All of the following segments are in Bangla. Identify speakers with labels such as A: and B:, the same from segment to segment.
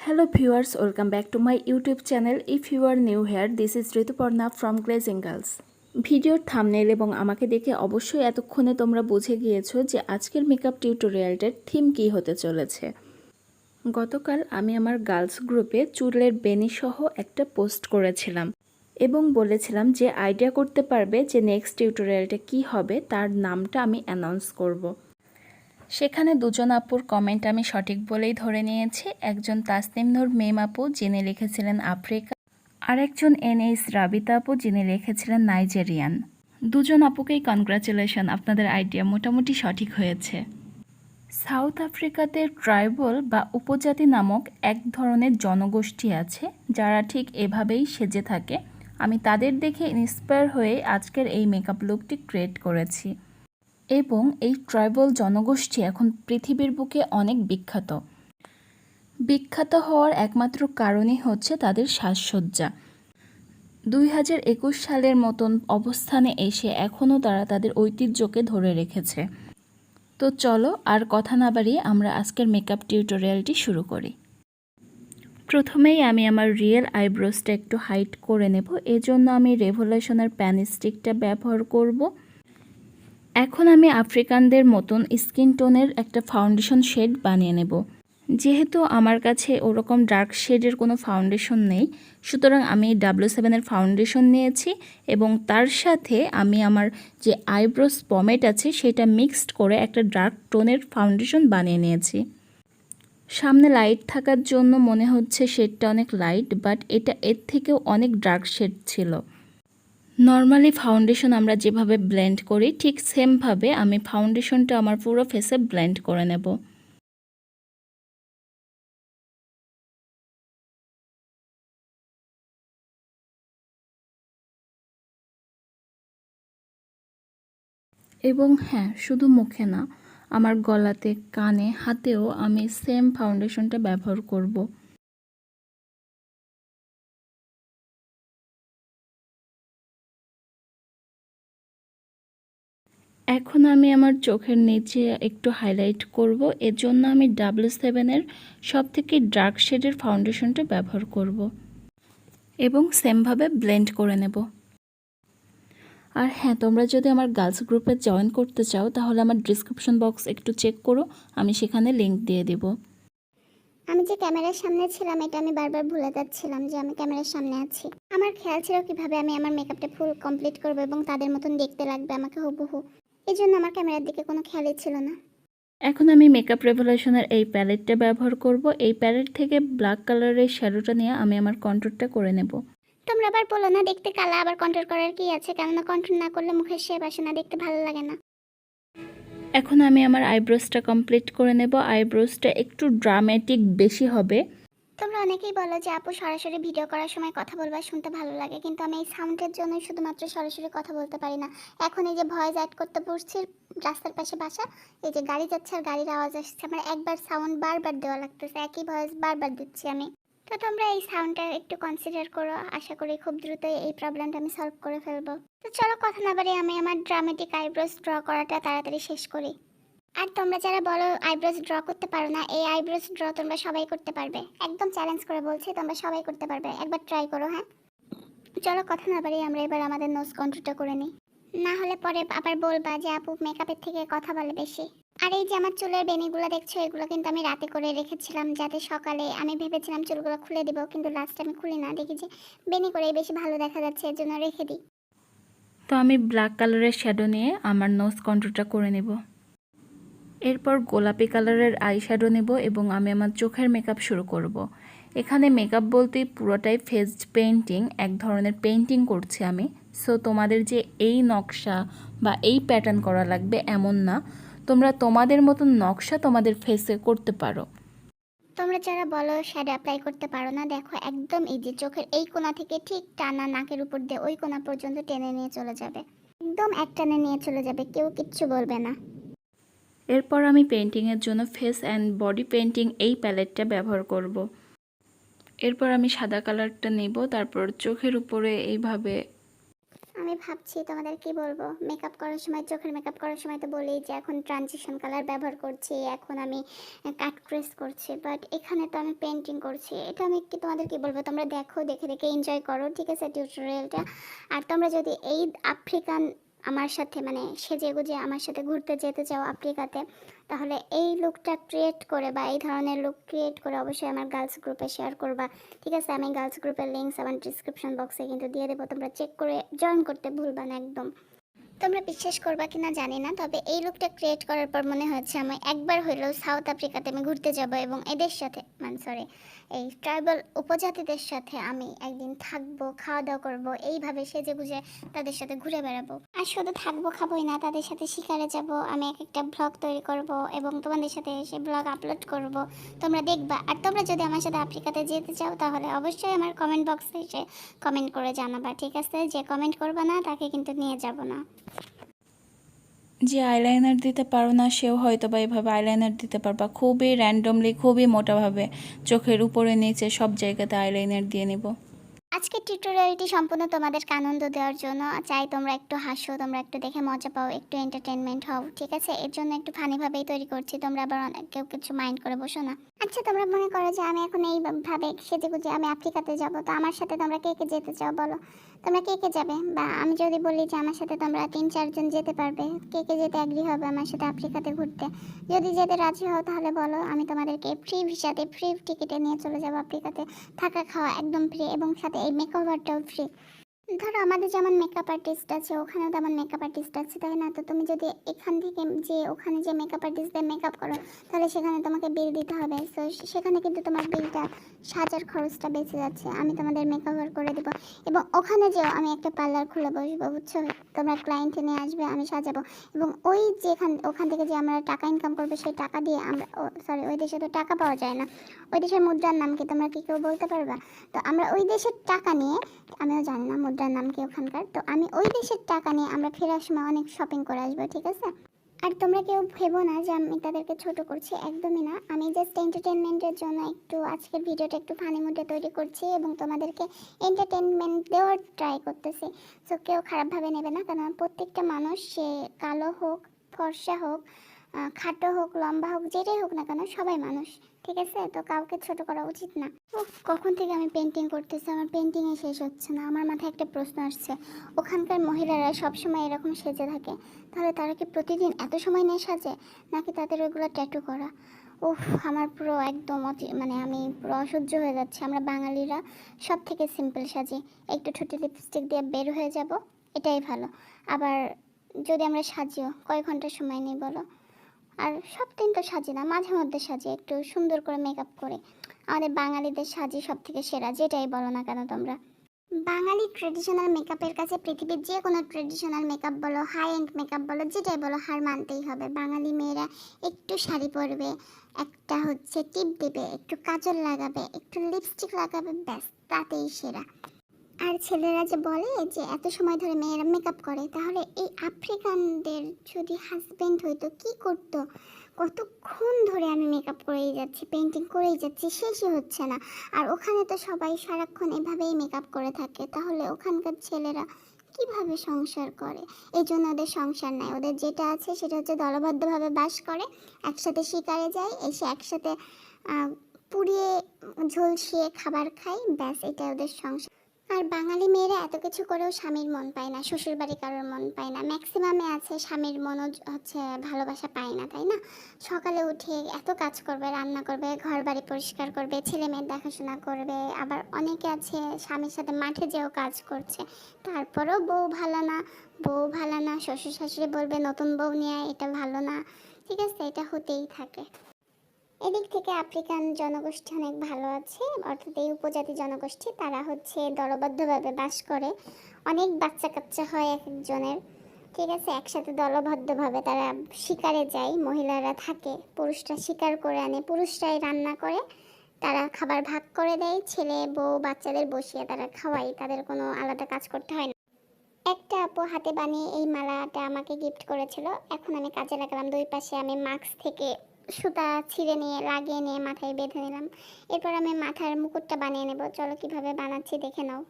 A: Hello viewers, welcome back to my YouTube channel. If you are new here, this is Rituparna from Glazing Girls. ভিডিওর থাম্বনেল এবং আমাকে দেখে অবশ্যই এতক্ষণে তোমরা বুঝে গিয়েছো যে আজকের মেকআপ টিউটোরিয়ালটার থিম কী হতে চলেছে। গতকাল আমি আমার গার্লস গ্রুপে চুলের বেনি সহ একটা পোস্ট করেছিলাম এবং বলেছিলাম যে আইডিয়া করতে পারবে যে নেক্সট টিউটোরিয়ালটা কী হবে তার নামটা আমি অ্যানাউন্স করব। সেখানে দুজন আপুর কমেন্ট আমি সঠিক বলেই ধরে নিয়েছি। একজন তাসনিম নূর মেম আপু যিনি লিখেছিলেন আফ্রিকা, আরেকজন NS রাবিতা আপু যিনি লিখেছিলেন নাইজেরিয়ান। দুজন আপুকেই কনগ্রাচুলেশন, আপনাদের আইডিয়া মোটামুটি সঠিক হয়েছে। সাউথ আফ্রিকাতে ট্রাইবাল বা উপজাতি নামক এক ধরনের জনগোষ্ঠী আছে যারা ঠিক এভাবেই সেজে থাকে। আমি তাদের দেখে ইন্সপায়ার হয়ে আজকের এই মেকআপ লুকটি ক্রিয়েট করেছি এবং এই ট্রাইবাল জনগোষ্ঠী এখন পৃথিবীর বুকে অনেক বিখ্যাত হওয়ার একমাত্র কারণই হচ্ছে তাদের সাজসজ্জা। 2021 সালের মতন অবস্থানে এসে এখনও তারা তাদের ঐতিহ্যকে ধরে রেখেছে। তো চলো আর কথা না বাড়িয়ে আমরা আজকের মেকআপ টিউটোরিয়ালটি শুরু করি। প্রথমেই আমি আমার রিয়েল আইব্রোসটা একটু হাইট করে নেব। এজন্য আমি রেভলিউশনের প্যান স্টিকটা ব্যবহার করব। এখন আমি আফ্রিকানদের মতন স্কিন টোনের একটা ফাউন্ডেশন শেড বানিয়ে নেব। যেহেতু আমার কাছে ওরকম ডার্ক শেডের কোনো ফাউন্ডেশন নেই, সুতরাং আমি W7 এর ফাউন্ডেশন নিয়েছি এবং তার সাথে আমি আমার যে আইব্রোস পমেট আছে সেটা মিক্সড করে একটা ডার্ক টোনের ফাউন্ডেশন বানিয়ে নিয়েছি। সামনে লাইট থাকার জন্য মনে হচ্ছে শেডটা অনেক লাইট, বাট এটা এর থেকেও অনেক ডার্ক শেড ছিল। নর্মালি ফাউন্ডেশন আমরা যেভাবে ব্লেন্ড করি ঠিক সেমভাবে আমি ফাউন্ডেশনটা আমার পুরো ফেসে ব্লেন্ড করে নেব। এবং হ্যাঁ, শুধু মুখে না, আমার গলাতে, কানে, হাতেও আমি সেম ফাউন্ডেশনটা ব্যবহার করব। এখন আমি আমার চোখের নিচে একটু হাইলাইট করব। এজন্য আমি W7 এর সবথেকে ডার্ক শেডের ফাউন্ডেশনটা ব্যবহার করব এবং সেমভাবে ব্লেন্ড করে নেব। আর হ্যাঁ, তোমরা যদি আমার গার্লস গ্রুপে জয়েন করতে চাও তাহলে আমার ডিসক্রিপশন বক্স একটু চেক করো, আমি সেখানে লিংক দিয়ে দেব।
B: আমি যে ক্যামেরার সামনে ছিলাম এটা আমি বারবার ভুলে যাচ্ছিলাম যে আমি ক্যামেরার সামনে আছি। আমার খেয়াল ছিল কিভাবে আমি আমার মেকআপটা ফুল কমপ্লিট করব এবং তাদের মতন দেখতে লাগবে আমাকে হুবহু। এই জন্য আমার ক্যামেরার দিকে কোনো খেয়ালই ছিল না।
A: এখন আমি মেকআপ রেভলিউশনের এই প্যালেটটা ব্যবহার করব। এই প্যালেট থেকে ব্ল্যাক কালারের শ্যাডোটা নিয়ে আমি আমার কন্ট্যুরটা করে নেব।
B: তোমরা আবার বলো না দেখতে কালা, আবার কন্ট্রোল করার কি আছে, কেননা কন্ট্রোল না করলে মুখের শেপ আসে না, দেখতে ভালো লাগে না।
A: এখন আমি আমার আইব্রোসটা কমপ্লিট করে নেব। আইব্রোসটা একটু ড্রামেটিক বেশি হবে।
B: তোমরা অনেকেই বলো যে আপু সরাসরি ভিডিও করার সময় কথা বলবা শুনতে ভালো লাগে, কিন্তু আমি এই সাউন্ডের জন্য শুধুমাত্র সরাসরি কথা বলতে পারি না। এখন এই যে ভয়েস অ্যাড করতে বসছি, রাস্তার পাশে বাসা, এই যে গাড়ি যাচ্ছে আর গাড়ির আওয়াজ আসছে, আমার একবার সাউন্ড বারবার দেওয়া লাগতেছে, একই ভয়েস বারবার দিচ্ছি আমি। তো তোমরা এই সাউন্ডটা একটু কনসিডার করো, আশা করি খুব দ্রুতই এই প্রবলেমটা আমি সলভ করে ফেলবো। তো চলো কথা না বাড়িয়ে আমি আমার ড্রামেটিক আইব্রোস ড্র করাটা তাড়াতাড়ি শেষ করি। আর তোমরা যারা বলো আইব্রোস ড্র করতে পারো না, এই আইব্রোস ড্র তোমরা সবাই করতে পারবে, একদম চ্যালেঞ্জ করে বলছি, তোমরা সবাই করতে পারবে, একবার ট্রাই করো। হ্যাঁ চলো কথা না বাড়িয়ে আমরা এবার আমাদের নোজ কন্ট্রোলটা করে নিই, না হলে পরে আবার বলবা যে আপু মেকআপের থেকে কথা বলে বেশি। আর এই যে আমার চুলের বেনিগুলো দেখছো, এগুলো কিন্তু আমি রাতে করে রেখেছিলাম যাতে সকালে, আমি ভেবেছিলাম চুলগুলো খুলে দিব কিন্তু লাস্ট আমি খুলি না, দেখি যে বেনি করে বেশি ভালো দেখা যাচ্ছে, এর জন্য রেখে দিই।
A: তো আমি ব্ল্যাক কালারের শ্যাডো নিয়ে আমার নোজ কন্ট্যুরটা করে নেব। এরপর গোলাপি কালারের আই শ্যাডো নেব এবং আমি আমার চোখের মেকআপ শুরু করব। এখানে মেকআপ বলতে পুরোটাই ফেস পেইন্টিং, এক ধরনের পেইন্টিং করছি আমি। সো তোমাদের যে এই নকশা বা এই প্যাটার্ন করা লাগবে এমন না, তোমরা তোমাদের মতন নকশা তোমাদের ফেসে করতে পারো।
B: তোমরা যারা বলো শ্যাডো অ্যাপ্লাই করতে পারো না, দেখো একদম ইজি, চোখের এই কোণা থেকে ঠিক টানা নাকের উপর দিয়ে ওই কোণা পর্যন্ত টেনে নিয়ে চলে যাবে, একদম এক টানে নিয়ে চলে যাবে, কেউ কিচ্ছু বলবে না।
A: এরপর আমি পেইন্টিংয়ের জন্য ফেস অ্যান্ড বডি পেইন্টিং এই প্যালেটটা ব্যবহার করব। এরপর আমি সাদা কালারটা নেব, তারপর চোখের উপরে এইভাবে
B: আমি ভাবছি তোমাদের কি বলবো, মেকআপ করার সময়, চোখের মেকআপ করার সময় তো বলি যে এখন ট্রানজিশন কালার ব্যবহার করছি, এখন আমি কাট ক্রেস করছি, বাট এখানে তো আমি পেন্টিং করছি। এটা আমি কি তোমাদের কি বলবো, তোমরা দেখো, দেখে দেখে এনজয় করো, ঠিক আছে টিউটোরিয়ালটা। আর তোমরা যদি এই আফ্রিকান আমার সাথে মানে সেজে গুজে আমার সাথে ঘুরতে যেতে চাও আফ্রিকাতে, তাহলে এই লুকটা ক্রিয়েট করে বা এই ধরনের লুক ক্রিয়েট করে অবশ্যই আমার গার্লস গ্রুপে শেয়ার করবা, ঠিক আছে? আমি গার্লস গ্রুপের লিঙ্কস আমার ডিসক্রিপশন বক্সে কিন্তু দিয়ে দেবো, তোমরা চেক করে জয়েন করতে ভুলবা না একদম। তোমরা বিশ্বাস করবা কিনা জানি না, তবে এই লুকটা ক্রিয়েট করার পর মনে হচ্ছে আমি একবার হলেও সাউথ আফ্রিকাতে আমি ঘুরতে যাব এবং এদের সাথে মানে সরি এই ট্রাইবাল উপজাতিদের সাথে আমি একদিন থাকবো, খাওয়া দাওয়া করবো, এইভাবে সেজে গুজে তাদের সাথে ঘুরে বেড়াবো। আর শুধু থাকবো খাবোই না, তাদের সাথে শিকারে যাব, আমি এক একটা ব্লগ তৈরি করব এবং তোমাদের সাথে সে ব্লগ আপলোড করব, তোমরা দেখবা। আর তোমরা যদি আমার সাথে আফ্রিকাতে যেতে চাও তাহলে অবশ্যই আমার কমেন্ট বক্সে এসে কমেন্ট করে জানাবা, ঠিক আছে? যে কমেন্ট করবা না তাকে কিন্তু নিয়ে যাব না।
A: যে আইলাইনার দিতে পারো না সেও হয়তো বা এভাবে আইলাইনার দিতে পারবা, খুবই র্যান্ডমলি, খুবই মোটাভাবে চোখের উপরে নিচে সব জায়গাতে আইলাইনার দিয়ে নিব।
B: আজকের টিউটোরিয়ালটি সম্পূর্ণ তোমাদেরকে আনন্দ দেওয়ার জন্য, চাই তোমরা একটু হাসো, তোমরা একটু দেখে মজা পাও, একটু এন্টারটেনমেন্ট হও, ঠিক আছে? এর জন্য একটু ফানিভাবেই তৈরি করছি, তোমরা আবার অনেক কেউ কিছু মাইন্ড করে বসো না। আচ্ছা, তোমরা মনে করো যে আমি এখন এইভাবে সেজে গুজে আমি আফ্রিকাতে যাব, তো আমার সাথে তোমরা কে কে যেতে চাও বলো? তোমরা কে কে যাবে? বা আমি যদি বলি যে আমার সাথে তোমরা 3-4 জন যেতে পারবে, কে কে যেতে অ্যাগ্রি হবে আমার সাথে আফ্রিকাতে ঘুরতে? যদি যেতে রাজি হও তাহলে বলো, আমি তোমাদেরকে ফ্রি ভিসাতে, ফ্রি টিকিটে নিয়ে চলে যাবো আফ্রিকাতে, থাকা খাওয়া একদম ফ্রি এবং সাথে এই মেকওভারটাও ফ্রি। ধরো আমাদের যেমন মেকআপ আর্টিস্ট আছে, ওখানেও তেমন মেকআপ আর্টিস্ট আছে, তাই না? তো তুমি যদি এখান থেকে যে ওখানে যে মেকআপ আর্টিস্টদের মেকআপ করো, তাহলে সেখানে তোমাকে বিল দিতে হবে। সো সেখানে কিন্তু তোমার বিলটা সাজার খরচটা বেঁচে যাচ্ছে, আমি তোমাদের মেকওভার করে দেবো। এবং ওখানে যেও আমি একটা পার্লার খুলে বসবো, বুঝছো? তোমরা ক্লায়েন্ট নিয়ে আসবে, আমি সাজাবো। এবং ওই যেখান ওখান থেকে যে আমরা টাকা ইনকাম করবো, সেই টাকা দিয়ে আমরা সরি, ওই দেশে তো টাকা পাওয়া যায় না, ওই দেশের মুদ্রার নাম কি তোমরা কি কেউ বলতে পারবা? তো আমরা ওই দেশের টাকা নিয়ে, আমিও জানি না মুদ্রার নাম কি ওখানকার, তো আমি ওই দেশের টাকা নিয়ে আমরা ফেরার সময় অনেক শপিং করে আসবো, ঠিক আছে? আর তোমরা কেউ ভেবো না যে আমি তাদেরকে ছোট করছি, একদমই না। আমি জাস্ট এন্টারটেনমেন্টের জন্য একটু আজকের ভিডিওটা একটু ফানি মুডে তৈরি করছি এবং তোমাদেরকে এন্টারটেনমেন্ট দেওয়ার ট্রাই করতেছি। সো কেউ খারাপভাবে নেবে না, কারণ প্রত্যেকটা মানুষ, সে কালো হোক, ফর্সা হোক, খাটো হোক, লম্বা হোক, যেটাই হোক না কেন, সবাই মানুষ, ঠিক আছে? তো কাউকে ছোট করা উচিত না। কখন থেকে আমি পেন্টিং করতেছি, আমার পেন্টিংয়ে শেষ হচ্ছে না। আমার মাথায় একটা প্রশ্ন আসছে, ওখানকার মহিলারা সবসময় এরকম সেজে থাকে, তাহলে তারা কি প্রতিদিন এত সময় নিয়ে সাজে, নাকি তাদের ওইগুলো ট্যাটু করা? উফ, আমার পুরো একদম মানে আমি পুরো অসহ্য হয়ে যাচ্ছে। আমরা বাঙালিরা সব থেকে সিম্পল সাজি, একটু ঠোঁটে লিপস্টিক দিয়ে বের হয়ে যাব, এটাই ভালো। আবার যদি আমরা সাজিও, কয় ঘন্টা সময় নেই বলো? আর সব দিন তো সাজি না, মাঝে মধ্যে সাজি একটু সুন্দর করে মেকআপ করে। আমাদের বাঙালিদের সাজি সব থেকে সেরা, যেটাই বলো না কেন তোমরা। বাঙালি ট্রেডিশনাল মেকআপের কাছে পৃথিবীর যে কোনো ট্রেডিশনাল মেকআপ বলো, হাই এন্ড মেকআপ বলো, যেটাই বলো, হার মানতেই হবে। বাঙালি মেয়েরা একটু শাড়ি পরবে, একটা হচ্ছে টিপ দেবে, একটু কাজল লাগাবে, একটু লিপস্টিক লাগাবে, ব্যাস তাতেই সেরা। আর ছেলেরা যে বলে যে এত সময় ধরে মেয়েরা মেকআপ করে, তাহলে এই আফ্রিকানদের যদি হাজবেন্ড হইতো কি করতো? কতক্ষণ ধরে আমি মেকআপ করেই যাচ্ছি, পেন্টিং করেই যাচ্ছি, শেষই হচ্ছে না। আর ওখানে তো সবাই সারাক্ষণ এভাবেই মেকআপ করে থাকে, তাহলে ওখানকার ছেলেরা কিভাবে সংসার করে? এই জন্য ওদের সংসার নাই, ওদের যেটা আছে সেটা হচ্ছে দলবদ্ধভাবে বাস করে, একসাথে শিকারে যায়, এসে একসাথে পুড়িয়ে ঝলসিয়ে খাবার খায়, ব্যাস এটা ওদের সংসার। আর বাঙালি মেয়েরা এত কিছু করেও স্বামীর মন পায় না, শ্বশুর বাড়ি কারোর মন পায় না, ম্যাক্সিমামে আছে স্বামীর মনও হচ্ছে ভালোবাসা পায় না, তাই না? সকালে উঠে এত কাজ করবে, রান্না করবে, ঘর বাড়ি পরিষ্কার করবে, ছেলে মেয়ের দেখাশোনা করবে, আবার অনেকে আছে স্বামীর সাথে মাঠে যেও কাজ করছে, তারপরেও বউ ভালো না, বউ ভালো না, শ্বশুর শাশুড়ি বলবে নতুন বউ নিয়ে এটা ভালো না, ঠিক আছে? এটা হতেই থাকে। এদিক থেকে আফ্রিকান জনগোষ্ঠী অনেক ভালো আছে, অর্থাৎ এই উপজাতি জনগোষ্ঠী, তারা হচ্ছে দলবদ্ধভাবে বাস করে, অনেক বাচ্চা কাচ্চা হয় এক একজনের, ঠিক আছে? একসাথে দলবদ্ধভাবে তারা শিকারে যায়, মহিলারা থাকে, পুরুষরা শিকার করে আনে, পুরুষরাই রান্না করে, তারা খাবার ভাগ করে দেয়, ছেলে বউ বাচ্চাদের বসিয়ে তারা খাওয়ায়, তাদের কোনো আলাদা কাজ করতে হয় না। একটা আপু হাতে বানিয়ে এই মালাটা আমাকে গিফট করেছিল, এখন আমি কাজে লাগালাম। দুই পাশে আমি মাস্ক থেকে সুতা ছিঁড়ে নিয়ে লাগিয়ে নিয়ে মাথায় বেঁধে নিলাম, এরপর আমি মাথার মুকুটটা বানিয়ে নেব। চলো কিভাবে বানাচ্ছি দেখে নাও।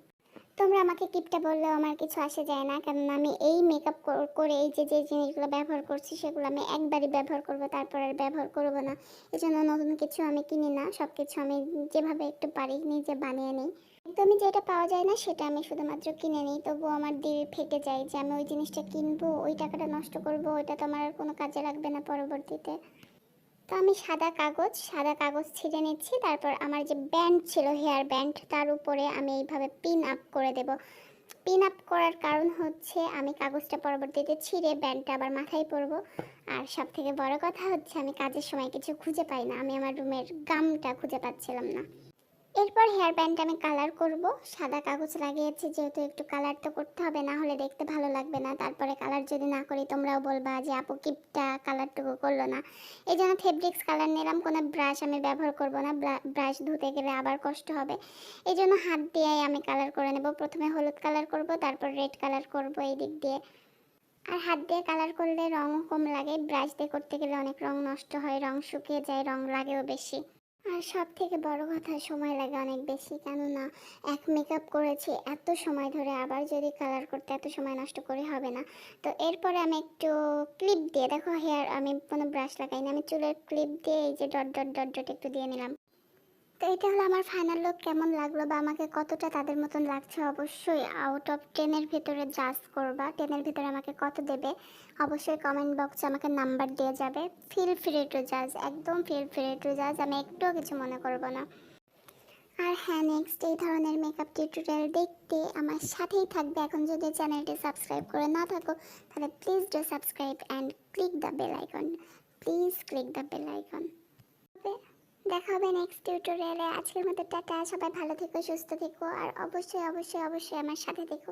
B: তোমরা আমাকে কিপটা বললেও আমার কিছু আসে যায় না, কারণ আমি এই মেকআপ করে এই যে যে জিনিসগুলো ব্যবহার করছি সেগুলো আমি একবারই ব্যবহার করব, তারপর আর ব্যবহার করব না। এই জন্য নতুন কিছু আমি কিনি না, সব কিছু আমি যেভাবে একটু পারি নিজে বানিয়ে নিই। একদমই যেটা পাওয়া যায় না সেটা আমি শুধুমাত্র কিনে নিই, তবুও আমার দিল ফেটে যায় যে আমি ওই জিনিসটা কিনবো, ওই টাকাটা নষ্ট করব, ওইটা তো আমার আর কোনো কাজে লাগবে না পরবর্তীতে। তো আমি সাদা কাগজ ছিঁড়ে নিচ্ছি, তারপর আমার যে ব্যান্ড ছিল হেয়ার ব্যান্ড তার উপরে আমি এইভাবে পিন আপ করে দেব। পিন আপ করার কারণ হচ্ছে আমি কাগজটা পরবর্তীতে ছিঁড়ে ব্যান্ডটা আবার মাথায় পরবো। আর সব থেকে বড় কথা হচ্ছে আমি কাজের সময় কিছু খুঁজে পাই না, আমি আমার রুমের গামটা খুঁজে পাচ্ছিলাম না। এরপর হেয়ার ব্যান্ড আমি কালার করব। সাদা কাগজ লাগিয়েছি যেহেতু একটু কালার তো করতে হবে, না হলে দেখতে ভালো লাগবে না। তারপরে কালার যদি না করি তোমরাও বলবা যে আপু কিপটা কালারটুকু করলো না। এই জন্য ফেব্রিক্স কালার নিলাম, কোনো ব্রাশ আমি ব্যবহার করব না, ব্রাশ ধুতে গেলে আবার কষ্ট হবে। এই জন্য হাত দিয়েই আমি কালার করে নেব। প্রথমে হলুদ কালার করব, তারপর রেড কালার করব এই দিক দিয়ে। আর হাত দিয়ে কালার করলে রঙও কম লাগে, ব্রাশ দিয়ে করতে গেলে অনেক রং নষ্ট হয়, রং শুকিয়ে যায়, রং লাগেও বেশি। আর সব থেকে বড় কথা সময় লাগে অনেক বেশি, কেননা এক মেকআপ করেছি এত সময় ধরে, আবার যদি কালার করতে এত সময় নষ্ট করে হবে না। তো এরপরে আমি একটু ক্লিপ দিয়ে, দেখো হেয়ার আমি কোনো ব্রাশ লাগাইনি, আমি চুলের ক্লিপ দিয়ে এই যে ডট ডট ডট ডট একটু দিয়ে নিলাম। তো এটা হলো আমার ফাইনাল লুক। কেমন লাগলো বা আমাকে কতটা তাদের মতন লাগছে অবশ্যই আউট অফ 10-এর ভেতরে জাজ করবা। 10-এর ভেতরে আমাকে কত দেবে অবশ্যই কমেন্ট বক্সে আমাকে নাম্বার দিয়ে যাবে। ফিল ফ্রি টু জাজ, একদম ফিল ফ্রি টু জাজ, আমি একটুও কিছু মনে করব না। আর হ্যাঁ, নেক্সট এই ধরনের মেকআপ টিউটোরিয়াল দেখতে আমার সাথেই থাকবে। এখন যদি চ্যানেলটি সাবস্ক্রাইব করে না থাকো তাহলে please do subscribe and click the bell icon. Please click the bell icon. দেখা হবে নেক্সট টিউটোরিয়ালে। আজকের মতো টাটা, সবাই ভালো থেকো, সুস্থ থেকো, আর অবশ্যই অবশ্যই অবশ্যই আমার সাথে থেকো।